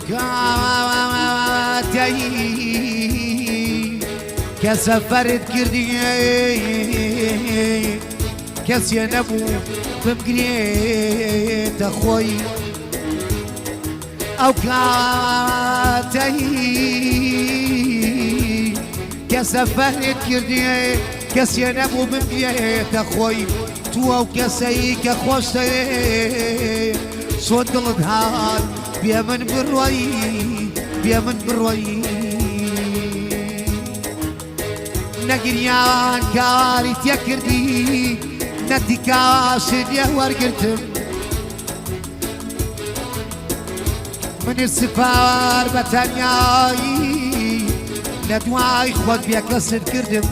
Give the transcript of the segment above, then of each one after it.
كاتي كسفرت كردي كسي نبو بمقريت أخوي أو كاتي كسفرت كردي كسي نبو بمقريت أخوي تو أو كسي كخوشتي صوت قلب هاد بيا من بروي بيا من بروي نقريان كاري تيكردي ندي كاشد يا ورقرتم من السفار بتنياي ندواي خود بيا كسر كردم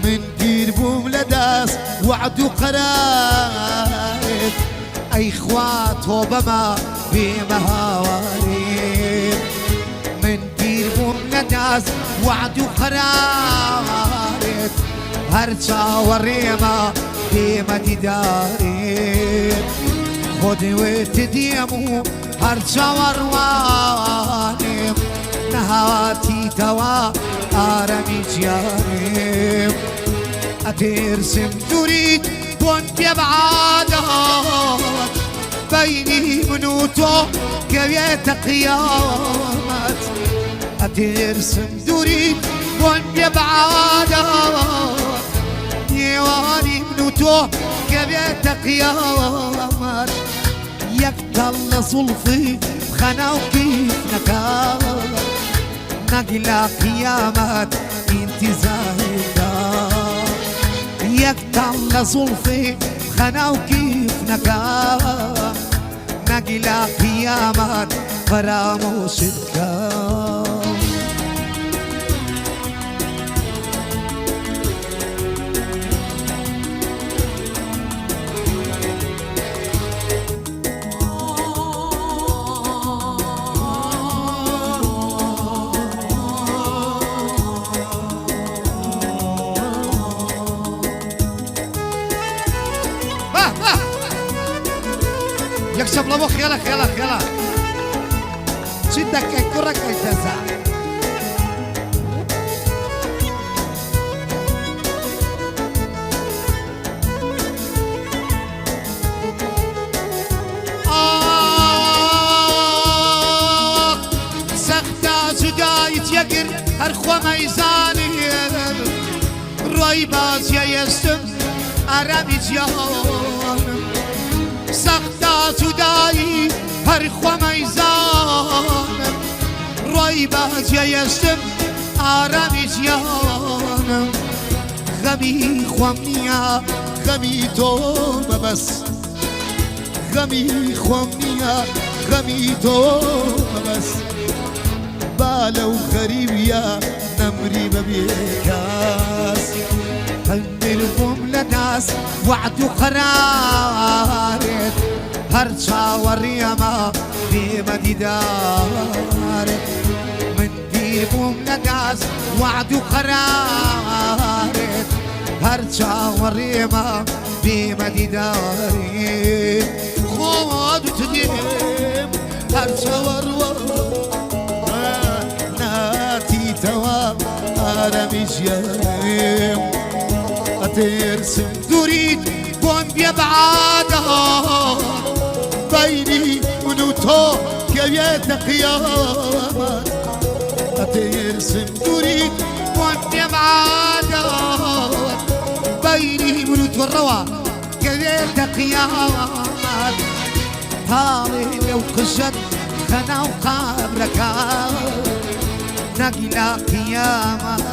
من دير بوم لداس وعد وقرارب اي اخوات وبما بمهاوارب من دير بوم لداس وعد وقرارب هرشا وريما بما تدارب خود وتديمو هرشا وروانب نهاتي توا آرامي جانب أترسم تريد بون بيبعادات بيني منوتو كبيت قيامات أترسم تريد بون بيبعادات يواني منوتو كبيت قيامات يقتل صلفي خنا وكيف نكال نقلا قيامات انتزاهدا يقتل صلفي خنا وكيف نكا نقلا قيامات فراموش الكام يكسب لبوخ يلا يلا يلا شدك كرك التزع سختا زدايت يقر هرخوا ميزاني روي باز يستم أرامي جيان سختا سودایی هر خوا میزانم روی باز یستم آرامی جیانم غمی خوام نیا غمی تو بس غمی خوام نیا غمی تو بس بالو غریب یا نمری ببیکاس قلبهم لناس وعد وقرارت هرشا والريما بمدي دارت من ديبهم لناس وعد وقرارت هرشا والريما بمدي دارت خود تديم هرشا والريما ناتي توا آرامي جيم أترسم تريد بون بيبعادها بيني ونوتو كبيت قيامات أترسم تريد بون بيبعادها بيني ونوتو الروا كبيت قيامات طالي لو قشت خنا وقابرك نقلا قيامات